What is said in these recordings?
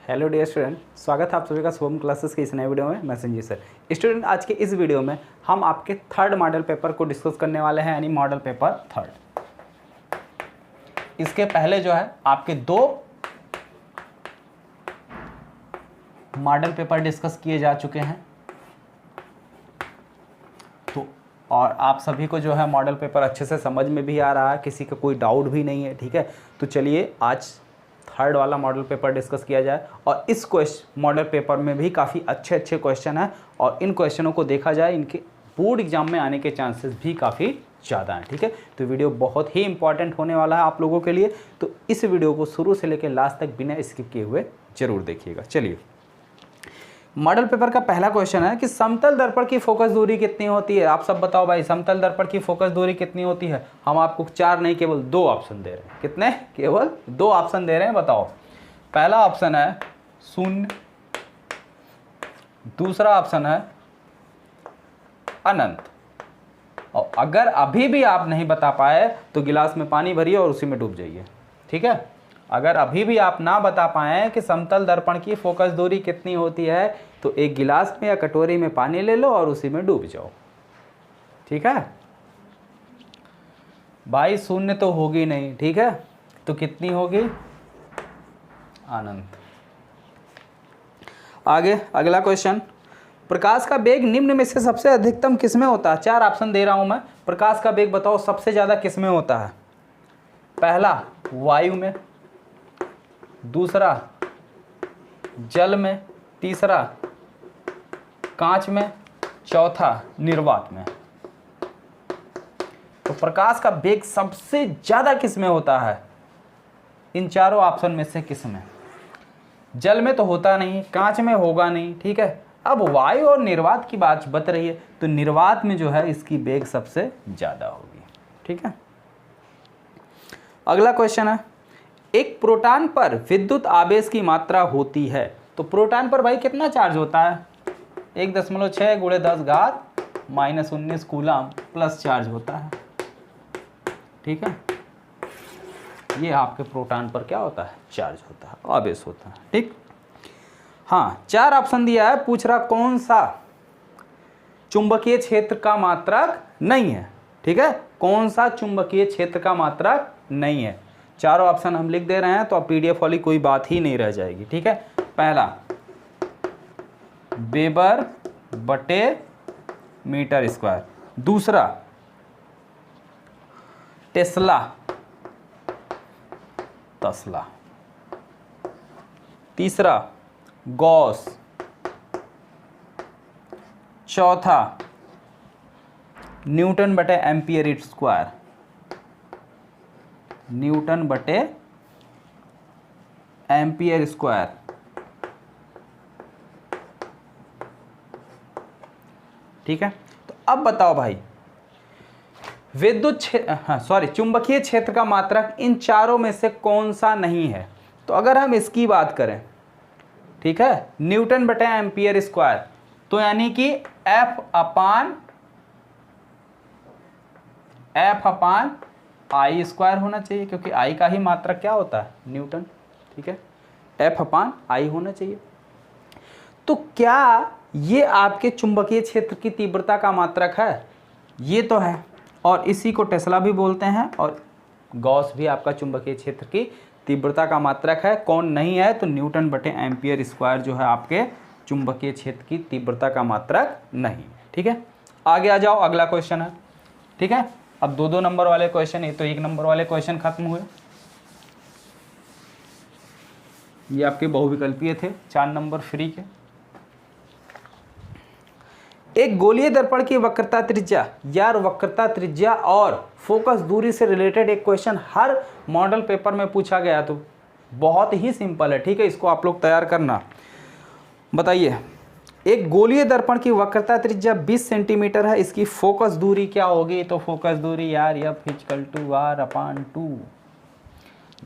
Hello dear student, स्वागत है आप सभी का शुभम क्लासेस के इस नए वीडियो में। मैं संजीव सर। स्टूडेंट, आज के इस वीडियो में हम आपके थर्ड मॉडल पेपर को डिस्कस करने वाले हैं, यानी मॉडल पेपर थर्ड। इसके पहले जो है आपके दो मॉडल पेपर डिस्कस किए जा चुके हैं, तो और आप सभी को जो है मॉडल पेपर अच्छे से समझ में भी आ रहा है, किसी का कोई डाउट भी नहीं है। ठीक है, तो चलिए आज थर्ड वाला मॉडल पेपर डिस्कस किया जाए। और इस मॉडल पेपर में भी काफ़ी अच्छे अच्छे क्वेश्चन हैं, और इन क्वेश्चनों को देखा जाए इनके बोर्ड एग्जाम में आने के चांसेस भी काफ़ी ज़्यादा हैं। ठीक है, तो वीडियो बहुत ही इंपॉर्टेंट होने वाला है आप लोगों के लिए, तो इस वीडियो को शुरू से लेकर लास्ट तक बिना स्किप किए हुए जरूर देखिएगा। चलिए, मॉडल पेपर का पहला क्वेश्चन है कि समतल दर्पण की फोकस दूरी कितनी होती है। आप सब बताओ भाई, समतल दर्पण की फोकस दूरी कितनी होती है। हम आपको 4 नहीं केवल 2 ऑप्शन दे रहे हैं। कितने? केवल 2 ऑप्शन दे रहे हैं। बताओ, पहला ऑप्शन है 0, दूसरा ऑप्शन है अनंत। और अगर अभी भी आप नहीं बता पाए तो गिलास में पानी भरिए और उसी में डूब जाइए। ठीक है, अगर अभी भी आप ना बता पाएँ कि समतल दर्पण की फोकस दूरी कितनी होती है, तो एक गिलास में या कटोरी में पानी ले लो और उसी में डूब जाओ। ठीक है भाई, 0 तो होगी नहीं। ठीक है, तो कितनी होगी? अनंत। आगे अगला क्वेश्चन, प्रकाश का वेग निम्न में से सबसे अधिकतम किस में होता है। 4 ऑप्शन दे रहा हूं मैं। प्रकाश का वेग बताओ सबसे ज्यादा किस में होता है। पहला वायु में, दूसरा जल में, तीसरा कांच में, चौथा निर्वात में। तो प्रकाश का वेग सबसे ज्यादा किस में होता है? इन चारों ऑप्शन में से किस में? जल में तो होता नहीं, कांच में होगा नहीं। ठीक है, अब वायु और निर्वात की बात बत रही है, तो निर्वात में जो है इसकी वेग सबसे ज्यादा होगी। ठीक है, अगला क्वेश्चन है, एक प्रोटॉन पर विद्युत आवेश की मात्रा होती है। तो प्रोटॉन पर भाई कितना चार्ज होता है? 1.6 × 10⁻⁻19 कूलम प्लस चार्ज होता है। ठीक है, ये आपके प्रोटॉन पर क्या होता है? चार्ज होता है, आवेश होता है। ठीक, हाँ, 4 ऑप्शन दिया है, पूछ रहा कौन सा चुंबकीय क्षेत्र का मात्रक नहीं है। ठीक है, कौन सा चुंबकीय क्षेत्र का मात्रक नहीं है। चारों ऑप्शन हम लिख दे रहे हैं, तो अब पीडीएफ वाली कोई बात ही नहीं रह जाएगी। ठीक है, पहला वेबर बटे मीटर स्क्वायर, दूसरा टेस्ला तस्ला, तीसरा गॉस, चौथा न्यूटन बटे एम्पियर स्क्वायर, न्यूटन बटे एम्पियर स्क्वायर। ठीक है, तो अब बताओ भाई, चुंबकीय क्षेत्र का मात्रक इन चारों में से कौन सा नहीं है। तो अगर हम इसकी बात करें, ठीक है, न्यूटन बटे एम्पियर स्क्वायर, तो यानी कि एफ अपान आई स्क्वायर होना चाहिए, क्योंकि आई का ही मात्रक क्या होता है? न्यूटन। ठीक है, एफ अपान आई होना चाहिए। तो क्या ये आपके चुंबकीय क्षेत्र की तीव्रता का मात्रक है? ये तो है, और इसी को टेस्ला भी बोलते हैं, और गॉस भी आपका चुंबकीय क्षेत्र की तीव्रता का मात्रक है। कौन नहीं है? तो न्यूटन बटे एम्पियर स्क्वायर जो है आपके चुंबकीय क्षेत्र की तीव्रता का मात्रक नहीं। ठीक है, आगे आ जाओ, अगला क्वेश्चन है। ठीक है, अब 2-2 नंबर वाले क्वेश्चन, ये तो 1 नंबर वाले क्वेश्चन खत्म हुए। ये आपके बहुविकल्पीय थे, 4 नंबर फ्री के। एक गोलीय दर्पण की वक्रता त्रिज्या, यार वक्रता त्रिज्या और फोकस दूरी से रिलेटेड एक क्वेश्चन हर मॉडल पेपर में पूछा गया, तो बहुत ही सिंपल है। ठीक है, इसको आप लोग तैयार करना। बताइए, एक गोलीय दर्पण की वक्रता त्रिज्या 20 सेंटीमीटर है, इसकी फोकस दूरी क्या होगी? तो फोकस दूरी यार F=R/2।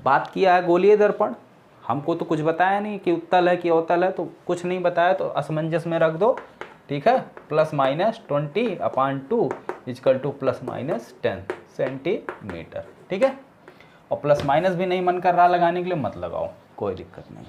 बात किया है गोलीय दर्पण, हमको तो कुछ बताया नहीं कि उत्तल है कि अवतल है, तो कुछ नहीं बताया, तो असमंजस में रख दो। ठीक है, +-20/2 +-10 सेंटीमीटर। ठीक है, और प्लस माइनस भी नहीं मन कर रहा लगाने के लिए, मत लगाओ, कोई दिक्कत नहीं।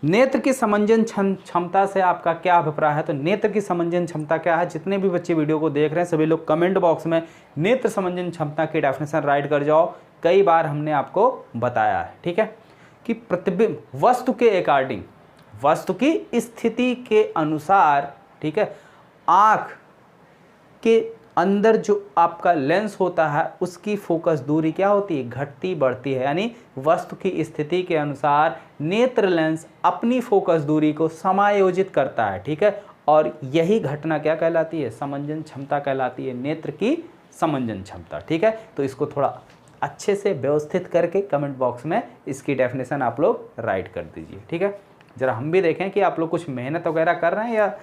नेत्र की समंजन क्षमता से आपका क्या अभिप्राय है? तो नेत्र की समंजन क्षमता क्या है? जितने भी बच्चे वीडियो को देख रहे हैं सभी लोग कमेंट बॉक्स में नेत्र समंजन क्षमता की डेफिनेशन राइट कर जाओ। कई बार हमने आपको बताया है, ठीक है, कि प्रतिबिंब वस्तु के अकॉर्डिंग, वस्तु की स्थिति के अनुसार, ठीक है, आँख के अंदर जो आपका लेंस होता है उसकी फोकस दूरी क्या होती है? घटती बढ़ती है। यानी वस्तु की स्थिति के अनुसार नेत्र लेंस अपनी फोकस दूरी को समायोजित करता है, ठीक है, और यही घटना क्या कहलाती है? समंजन क्षमता कहलाती है, नेत्र की समंजन क्षमता, ठीक है। तो इसको थोड़ा अच्छे से व्यवस्थित करके कमेंट बॉक्स में इसकी डेफिनेशन आप लोग राइट कर दीजिए, ठीक है। ज़रा हम भी देखें कि आप लोग कुछ मेहनत वगैरह कर रहे हैं या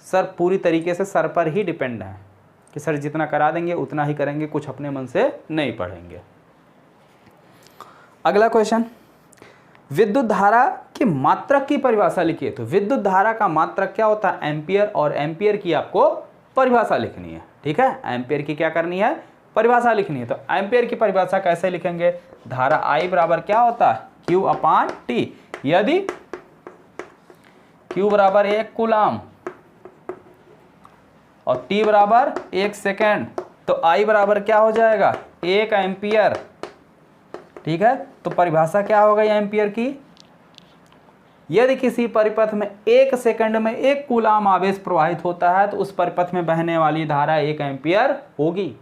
सर पूरी तरीके से सर पर ही डिपेंड है कि सर जितना करा देंगे उतना ही करेंगे, कुछ अपने मन से नहीं पढ़ेंगे। अगला क्वेश्चन, विद्युत धारा की मात्रक की परिभाषा लिखिए। तो विद्युत धारा का मात्रक क्या होता है? एम्पियर, और एम्पियर की आपको परिभाषा लिखनी है, ठीक है। एम्पियर की क्या करनी है? परिभाषा लिखनी है। तो एम्पियर की परिभाषा कैसे लिखेंगे? धारा I बराबर क्या होता है? Q/T। यदि Q बराबर 1 कूलाम और T बराबर 1 सेकेंड, तो I बराबर क्या हो जाएगा? 1 एम्पियर, ठीक है। तो परिभाषा क्या हो गई एम्पियर की? यदि किसी परिपथ में 1 सेकंड में 1 कूलाम आवेश प्रवाहित होता है तो उस परिपथ में बहने वाली धारा 1 एम्पियर होगी।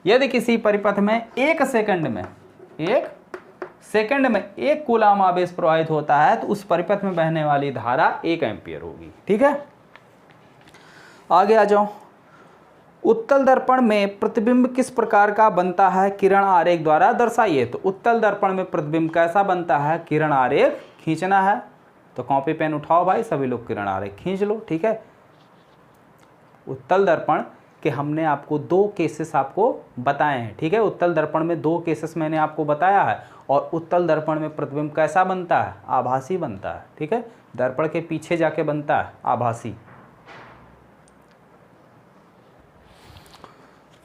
यदि किसी परिपथ में 1 सेकंड में 1 कूलाम आवेश प्रवाहित होता है तो उस परिपथ में बहने वाली धारा 1 एम्पियर होगी, ठीक है। आगे आ जाओ। उत्तल दर्पण में प्रतिबिंब किस प्रकार का बनता है? किरण आरेख द्वारा दर्शाइए। तो उत्तल दर्पण में प्रतिबिंब कैसा बनता है? किरण आरेख खींचना है। तो कॉपी पेन उठाओ भाई, सभी लोग किरण आरेख खींच लो, ठीक है। उत्तल दर्पण के हमने आपको 2 केसेस आपको बताए हैं, ठीक है। उत्तल दर्पण में 2 केसेस मैंने आपको बताया है। और उत्तल दर्पण में प्रतिबिंब कैसा बनता है? आभासी बनता है, ठीक है। दर्पण के पीछे जाके बनता है आभासी।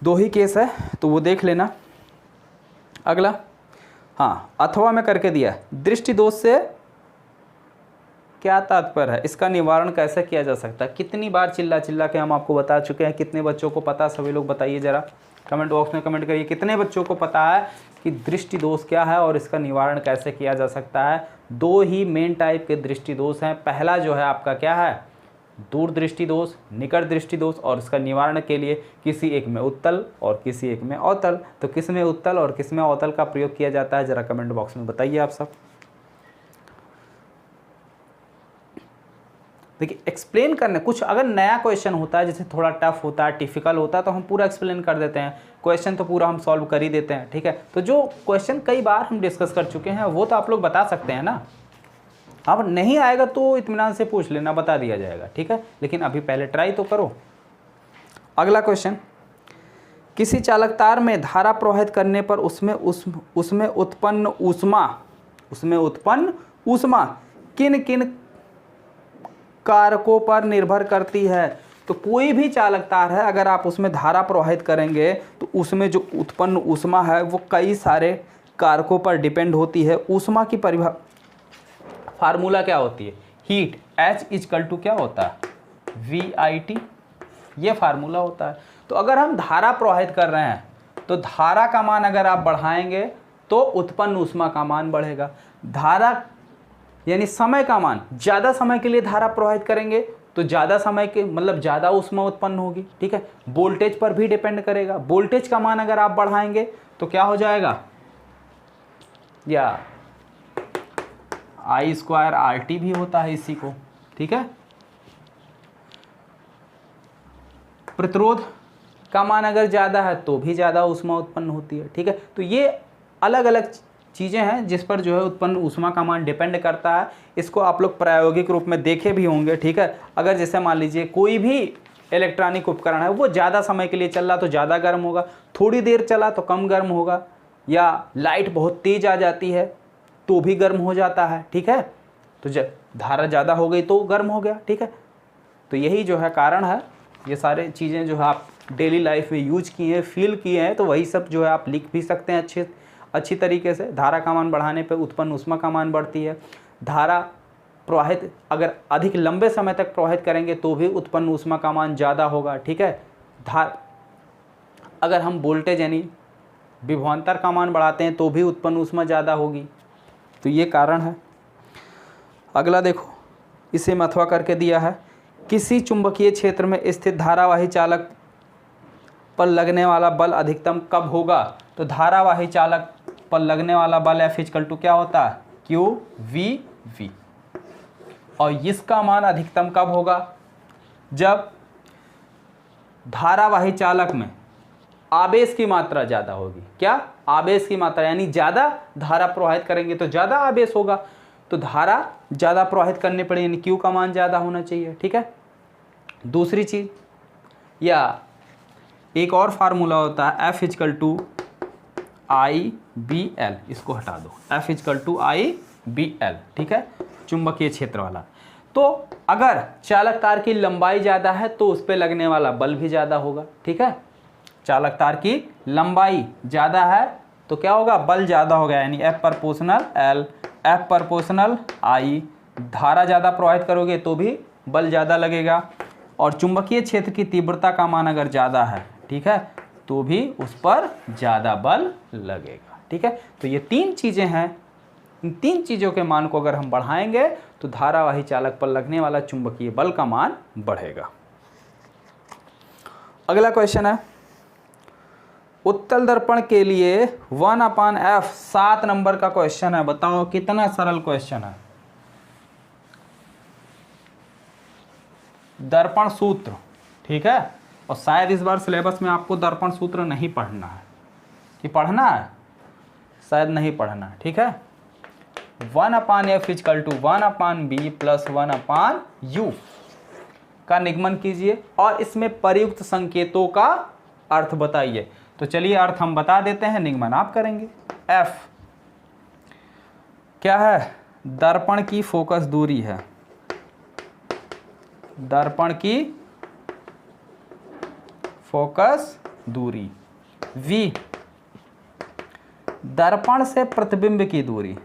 2 ही केस है तो वो देख लेना। अगला, हाँ, अथवा में करके दिया है। दृष्टि दोष से क्या तात्पर्य है? इसका निवारण कैसे किया जा सकता है? कितनी बार चिल्ला चिल्ला के हम आपको बता चुके हैं। कितने बच्चों को पता? सभी लोग बताइए जरा, कमेंट बॉक्स में कमेंट करिए। कितने बच्चों को पता है कि दृष्टि दोष क्या है और इसका निवारण कैसे किया जा सकता है? 2 ही मेन टाइप के दृष्टि दोष हैं। पहला जो है आपका क्या है? दूर दृष्टि दोष, निकट दृष्टि दोष। और इसका निवारण के लिए किसी एक में उत्तल और किसी एक में अवतल। तो किस में उत्तल और किस में अवतल का प्रयोग किया जाता है? जरा कमेंट बॉक्स में बताइए आप सब। देखिए, एक्सप्लेन करने कुछ अगर नया क्वेश्चन होता है, जैसे थोड़ा टफ होता है, टिपिकल होता है, तो हम पूरा एक्सप्लेन कर देते हैं। क्वेश्चन तो पूरा हम सॉल्व कर ही देते हैं, ठीक है। तो जो क्वेश्चन कई बार हम डिस्कस कर चुके हैं वो तो आप लोग बता सकते हैं ना। अब नहीं आएगा तो इत्मीनान से पूछ लेना, बता दिया जाएगा, ठीक है। लेकिन अभी पहले ट्राई तो करो। अगला क्वेश्चन, किसी चालक तार में धारा प्रवाहित करने पर उसमें उत्पन्न ऊष्मा किन किन कारकों पर निर्भर करती है? तो कोई भी चालक तार है, अगर आप उसमें धारा प्रवाहित करेंगे तो उसमें जो उत्पन्न ऊष्मा है वो कई सारे कारकों पर डिपेंड होती है। ऊष्मा की फार्मूला क्या होती है? हीट, H क्या होता है? VIT, ये फार्मूला होता है। तो अगर हम धारा प्रवाहित कर रहे हैं तो धारा का मान अगर आप बढ़ाएंगे तो उत्पन्न ऊष्मा का मान बढ़ेगा। धारा यानी समय का मान, ज़्यादा समय के लिए धारा प्रवाहित करेंगे तो ज़्यादा समय के मतलब ज़्यादा ऊष्मा उत्पन्न होगी, ठीक है। वोल्टेज पर भी डिपेंड करेगा। वोल्टेज का मान अगर आप बढ़ाएंगे तो क्या हो जाएगा? या I²RT भी होता है इसी को, ठीक है। प्रतिरोध का मान अगर ज़्यादा है तो भी ज़्यादा ऊष्मा उत्पन्न होती है, ठीक है। तो ये अलग अलग चीज़ें हैं जिस पर जो है उत्पन्न ऊष्मा का मान डिपेंड करता है। इसको आप लोग प्रायोगिक रूप में देखे भी होंगे, ठीक है। अगर जैसे मान लीजिए कोई भी इलेक्ट्रॉनिक उपकरण है, वो ज़्यादा समय के लिए चल रहा तो ज़्यादा गर्म होगा, थोड़ी देर चला तो कम गर्म होगा, या लाइट बहुत तेज़ आ जाती है तो भी गर्म हो जाता है, ठीक है। तो धारा ज़्यादा हो गई तो गर्म हो गया, ठीक है। तो यही जो है कारण है। ये सारे चीज़ें जो है आप डेली लाइफ में यूज किए हैं, फील किए हैं, तो वही सब जो है आप लिख भी सकते हैं अच्छी तरीके से। धारा का मान बढ़ाने पे उत्पन्न ऊष्मा का मान बढ़ती है। धारा प्रवाहित अगर अधिक लंबे समय तक प्रवाहित करेंगे तो भी उत्पन्न ऊष्मा का मान ज़्यादा होगा, ठीक है। अगर हम वोल्टेज यानी विभवांतर का मान बढ़ाते हैं तो भी उत्पन्न ऊष्मा ज़्यादा होगी, तो ये कारण है। अगला देखो, इसे मैं अथवा करके दिया है, किसी चुंबकीय क्षेत्र में स्थित धारावाही चालक पर लगने वाला बल अधिकतम कब होगा? तो धारावाही चालक पर लगने वाला बल F = क्या होता है? QVV। और इसका मान अधिकतम कब होगा? जब धारावाही चालक में आवेश की मात्रा ज़्यादा होगी। क्या? आवेश की मात्रा, यानी ज़्यादा धारा प्रवाहित करेंगे तो ज़्यादा आवेश होगा, तो धारा ज़्यादा प्रवाहित करने पड़े, यानी Q का मान ज़्यादा होना चाहिए, ठीक है। दूसरी चीज़, या एक और फार्मूला होता है F = IBL, इसको हटा दो, F = IBL, ठीक है, चुंबकीय क्षेत्र वाला। तो अगर चालक तार की लंबाई ज़्यादा है तो उस पर लगने वाला बल भी ज़्यादा होगा, ठीक है। चालक तार की लंबाई ज़्यादा है तो क्या होगा? बल ज़्यादा होगा, यानी F ∝ L, F ∝ I। धारा ज़्यादा प्रवाहित करोगे तो भी बल ज़्यादा लगेगा, और चुंबकीय क्षेत्र की तीव्रता का मान अगर ज़्यादा है, ठीक है, तो भी उस पर ज़्यादा बल लगेगा, ठीक है। तो ये तीन चीज़ें हैं, इन तीन चीज़ों के मान को अगर हम बढ़ाएंगे तो धारावाही चालक पर लगने वाला चुंबकीय बल का मान बढ़ेगा। अगला क्वेश्चन है, उत्तल दर्पण के लिए 1/f 7 नंबर का क्वेश्चन है। बताओ कितना सरल क्वेश्चन है। दर्पण सूत्र, ठीक है, और शायद इस बार सिलेबस में आपको दर्पण सूत्र नहीं पढ़ना है, कि पढ़ना है? शायद नहीं पढ़ना है, ठीक है। 1/f = 1/b + 1/u का निगमन कीजिए और इसमें प्रयुक्त संकेतों का अर्थ बताइए। तो चलिए अर्थ हम बता देते हैं, निगमन आप करेंगे। F क्या है? दर्पण की फोकस दूरी है, दर्पण की फोकस दूरी। V दर्पण से प्रतिबिंब की दूरी,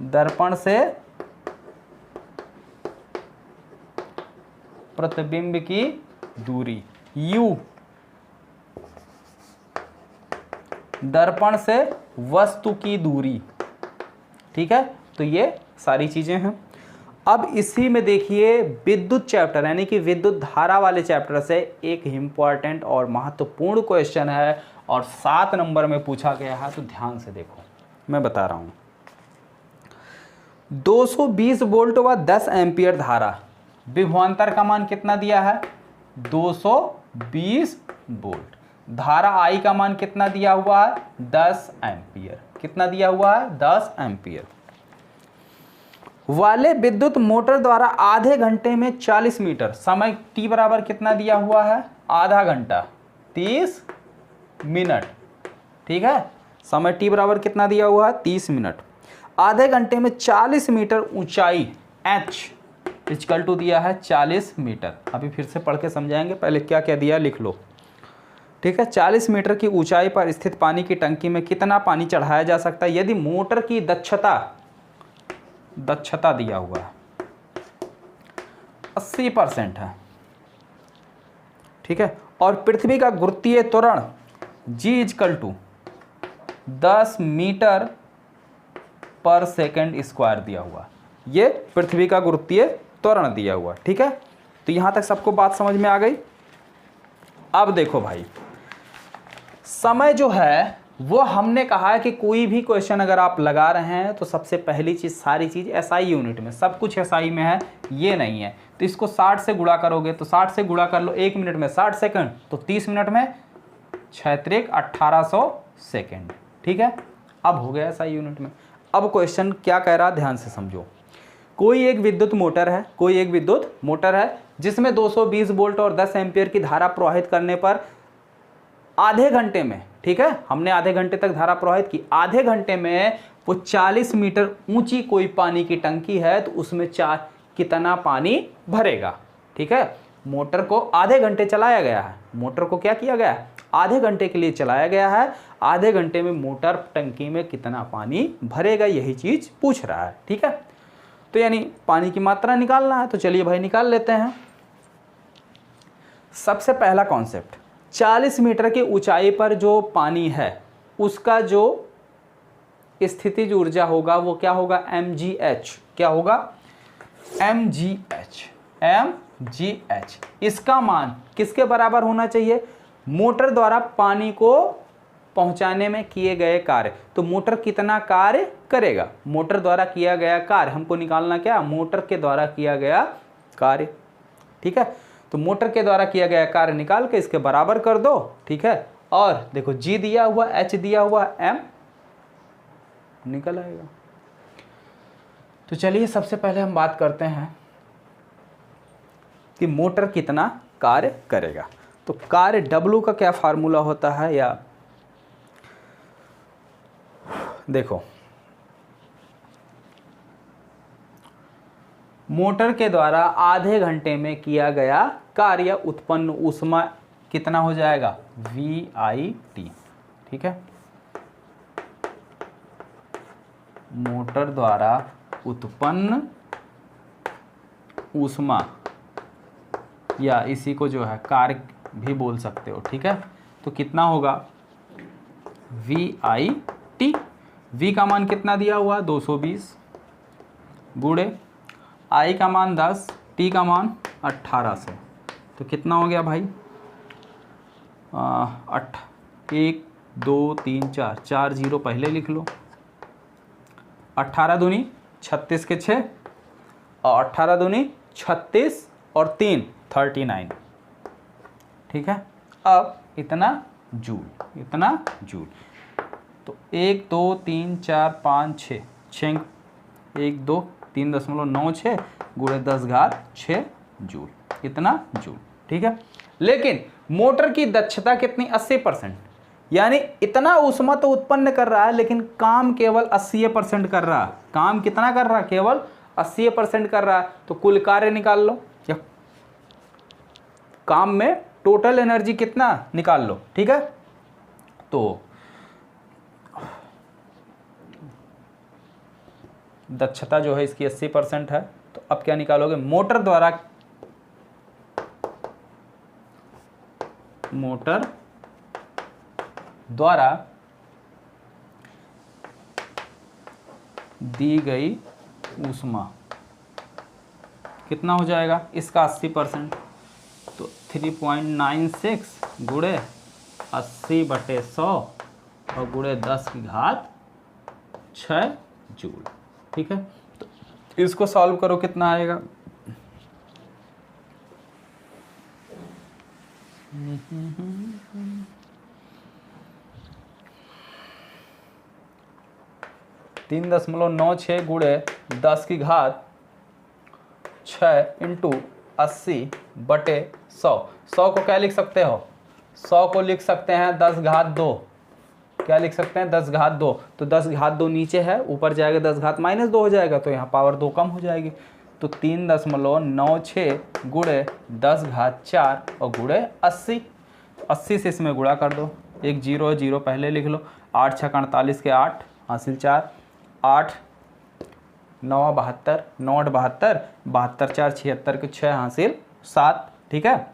दर्पण से प्रतिबिंब की दूरी। U दर्पण से वस्तु की दूरी, ठीक है। तो ये सारी चीजें हैं। अब इसी में देखिए विद्युत चैप्टर यानी कि विद्युत धारा वाले चैप्टर से एक इम्पॉर्टेंट और महत्वपूर्ण क्वेश्चन है और 7 नंबर में पूछा गया है। तो ध्यान से देखो, मैं बता रहा हूँ। 220 वोल्ट व 10 एम्पियर धारा, विभवांतर का मान कितना दिया है? 220 वोल्ट। धारा I का मान कितना दिया हुआ है? 10 एम्पियर। कितना दिया हुआ है? 10 एम्पियर वाले विद्युत मोटर द्वारा आधे घंटे में 40 मीटर, समय t बराबर कितना दिया हुआ है? आधा घंटा 30 मिनट, ठीक है। समय t बराबर कितना दिया हुआ है? 30 मिनट। आधे घंटे में 40 मीटर ऊंचाई h = दिया है 40 मीटर। अभी फिर से पढ़ के समझाएंगे, पहले क्या क्या दिया लिख लो, ठीक है। 40 मीटर की ऊंचाई पर स्थित पानी की टंकी में कितना पानी चढ़ाया जा सकता है यदि मोटर की दक्षता दिया हुआ है 80% है, ठीक है। और पृथ्वी का गुरुत्वीय त्वरण G = 10 मीटर पर सेकंड स्क्वायर दिया हुआ, ये पृथ्वी का गुरुत्वीय त्वरण दिया हुआ, ठीक है। तो यहां तक सबको बात समझ में आ गई। अब देखो भाई, समय जो है वो हमने कहा है कि कोई भी क्वेश्चन अगर आप लगा रहे हैं तो सबसे पहली चीज़, सारी चीज़ SI यूनिट में, सब कुछ SI में है, ये नहीं है। तो इसको 60 से गुणा करोगे तो 60 से गुणा कर लो, 1 मिनट में 60 सेकंड, तो 30 मिनट में 6 × 1800 सेकंड, ठीक है। अब हो गया SI यूनिट में। अब क्वेश्चन क्या कह रहा है, ध्यान से समझो। कोई एक विद्युत मोटर है जिसमें 220 वोल्ट और 10 एम्पियर की धारा प्रवाहित करने पर आधे घंटे में, ठीक है, हमने आधे घंटे तक धारा प्रवाहित की, आधे घंटे में वो 40 मीटर ऊंची कोई पानी की टंकी है तो उसमें कितना पानी भरेगा, ठीक है। मोटर को आधे घंटे चलाया गया है, मोटर को क्या किया गया है, आधे घंटे के लिए चलाया गया है। आधे घंटे में मोटर टंकी में कितना पानी भरेगा, यही चीज़ पूछ रहा है। ठीक है, तो यानी पानी की मात्रा निकालना है। तो चलिए भाई निकाल लेते हैं। सबसे पहला कॉन्सेप्ट, 40 मीटर की ऊंचाई पर जो पानी है उसका जो स्थितिज ऊर्जा होगा वो क्या होगा, mgh। क्या होगा, mgh। mgh इसका मान किसके बराबर होना चाहिए, मोटर द्वारा पानी को पहुंचाने में किए गए कार्य। तो मोटर कितना कार्य करेगा, मोटर द्वारा किया गया कार्य हमको निकालना, क्या, मोटर के द्वारा किया गया कार्य। ठीक है, तो मोटर के द्वारा किया गया कार्य निकाल के इसके बराबर कर दो। ठीक है, और देखो G दिया हुआ, H दिया हुआ, M निकल आएगा। तो चलिए सबसे पहले हम बात करते हैं कि मोटर कितना कार्य करेगा। तो कार्य W का क्या फार्मूला होता है, या देखो मोटर के द्वारा आधे घंटे में किया गया कार्य उत्पन्न ऊष्मा कितना हो जाएगा, VIT। ठीक है, मोटर द्वारा उत्पन्न ऊष्मा, या इसी को जो है कार्य भी बोल सकते हो। ठीक है, तो कितना होगा, VIT। V का मान कितना दिया हुआ, 220 गुणे I का मान 10, T का मान 1800। तो कितना हो गया भाई, 1 2 3 4, 4 जीरो पहले लिख लो। 18 दूनी 36 के 6, और 18 दूनी 36 और 3 39। ठीक है, अब इतना जूल, इतना जूल। तो 1 2 3 4 5 6, 1 2 3.96 गुणे 10⁻6 जूल, इतना जूल। ठीक है, लेकिन मोटर की दक्षता कितनी, 80%। यानी इतना ऊष्मा तो उत्पन्न कर रहा है लेकिन काम केवल 80% कर रहा है। काम कितना कर रहा है, केवल 80% कर रहा है। तो कुल कार्य निकाल लो, या काम में टोटल एनर्जी कितना निकाल लो। ठीक है, तो दक्षता जो है इसकी 80% है। तो अब क्या निकालोगे, मोटर द्वारा दी गई ऊष्मा कितना हो जाएगा, इसका 80%। तो 3.96 गुणे 80/100 और गुणे 10⁻6 जूल। ठीक है, तो इसको सॉल्व करो, कितना आएगा, तीन 3.96 गुणे 10⁻6 इंटू 80/100। 100 को क्या लिख सकते हो, 100 को लिख सकते हैं 10⁻2। क्या लिख सकते हैं, 10⁻2। तो 10⁻2 नीचे है, ऊपर जाएगा 10⁻−2 हो जाएगा, तो यहाँ पावर 2 कम हो जाएगी। तो 3.96 गुणे 10⁻4 और गुणे 80। 80 से इसमें गुणा कर दो, एक जीरो जीरो पहले लिख लो। 8 6 48 के 8 हासिल 4, 8 9 72, 9 8 72, 72 4 76 के 6 हासिल 7। ठीक है,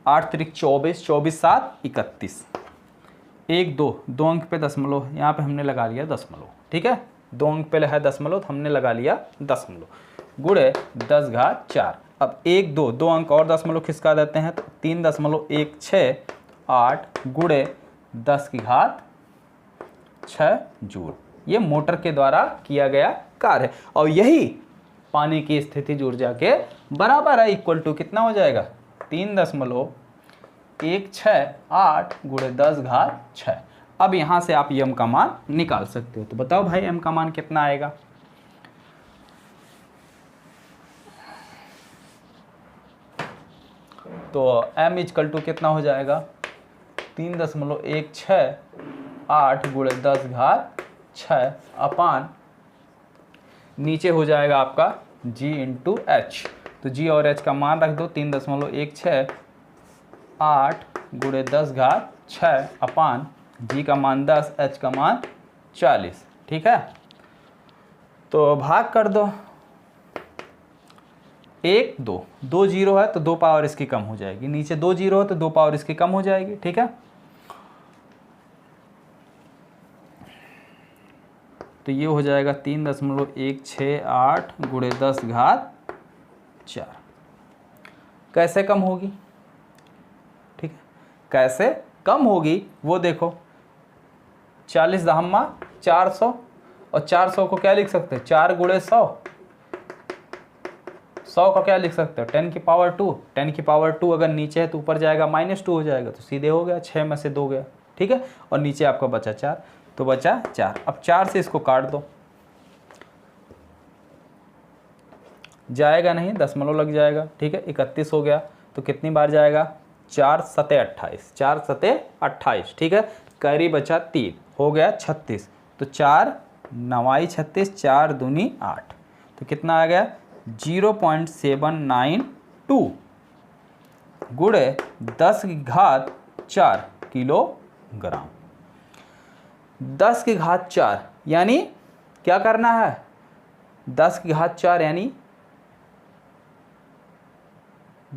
8 3 24, 24 7 31। 1 2 2 अंक पे दशमलव, यहाँ पे हमने लगा लिया दशमलव। ठीक है, 2 अंक पे है दशमलव, तो हमने लगा लिया दशमलव, गुणे 10⁻4। अब 1 2 2 अंक और दशमलव खिसका देते हैं, तो 3.168 गुणे 10⁻6 जूल। ये मोटर के द्वारा किया गया कार्य है, और यही पानी की स्थितिज ऊर्जा के बराबर है। इक्वल टू कितना हो जाएगा, 3.168 गुणे 10⁻6। अब यहाँ से आप m का मान निकाल सकते हो। तो बताओ भाई m का मान कितना आएगा, तो m इक्वल टू कितना हो जाएगा, 3.168 गुणे 10⁻6 अपान नीचे हो जाएगा आपका G इंटू H। तो जी और एच का मान रख दो 3.168 गुणे 10 घात 6 अपान जी का मान 10, एच का मान 40। ठीक है, तो भाग कर दो। 1 2 2 जीरो है तो 2 पावर इसकी कम हो जाएगी, नीचे 2 जीरो है तो 2 पावर इसकी कम हो जाएगी। ठीक है, तो ये हो जाएगा 3.168 गुणे 10 घात 4। कैसे कम होगी? ठीक है, कैसे कम होगी वो देखो। 40 दहम्मा 400, और 400 को क्या लिख सकते हैं? 4 गुणे 100। 100 का क्या लिख सकते हो? 10 की पावर 2। 10 की पावर 2 अगर नीचे है तो ऊपर जाएगा -2 हो जाएगा, तो सीधे हो गया, 6 में से 2 गया। ठीक है, और नीचे आपका बचा 4, तो बचा 4। अब 4 से इसको काट दो, जाएगा नहीं, दशमलव लग जाएगा। ठीक है, 31 हो गया, तो कितनी बार जाएगा? 4 सते 28, 4 सते 28। ठीक है, कैरी बचा 3, हो गया 36, तो 4 9 36, 4 दूनी 8, तो कितना आ गया? 0.792 गुणे 10 की घात 4 किलोग्राम। 10 की घात 4 यानी क्या करना है? 10 की घात 4 यानी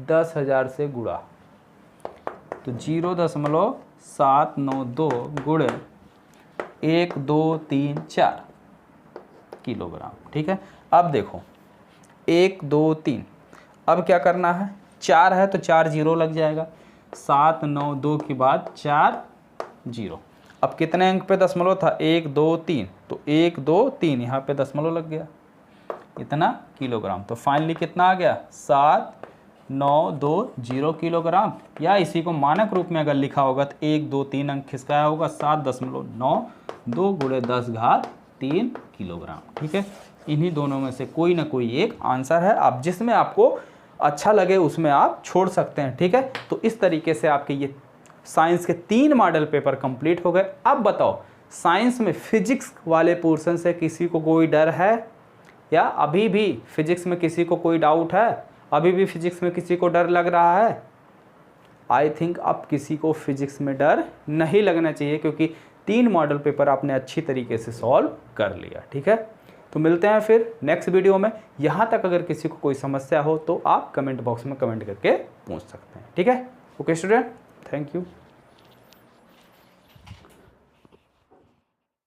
10,000 से गुणा, तो 0.792 गुणे 1 2 3 4 किलोग्राम। ठीक है, अब देखो 1 2 3, अब क्या करना है? 4 है तो 4 जीरो लग जाएगा, 7 9 2 के बाद 4 जीरो। अब कितने अंक पे दशमलव था? 1 2 3, तो 1 2 3 यहाँ पे दशमलव लग गया, इतना किलोग्राम। तो फाइनली कितना आ गया? 7,920 किलोग्राम, या इसी को मानक रूप में अगर लिखा होगा तो 1 2 3 अंक खिसकाया होगा, 7.92 गुणे 10 घात 3 किलोग्राम। ठीक है, इन्हीं दोनों में से कोई ना कोई एक आंसर है, आप जिसमें आपको अच्छा लगे उसमें आप छोड़ सकते हैं। ठीक है, तो इस तरीके से आपके ये साइंस के 3 मॉडल पेपर कंप्लीट हो गए। अब बताओ, साइंस में फिजिक्स वाले पोर्शन से किसी को कोई डर है, या अभी भी फिजिक्स में किसी को कोई डाउट है? अभी भी फिजिक्स में किसी को डर लग रहा है? आई थिंक अब किसी को फिजिक्स में डर नहीं लगना चाहिए, क्योंकि 3 मॉडल पेपर आपने अच्छी तरीके से सॉल्व कर लिया। ठीक है, तो मिलते हैं फिर नेक्स्ट वीडियो में। यहाँ तक अगर किसी को कोई समस्या हो तो आप कमेंट बॉक्स में कमेंट करके पूछ सकते हैं। ठीक है, ओके स्टूडेंट, थैंक यू।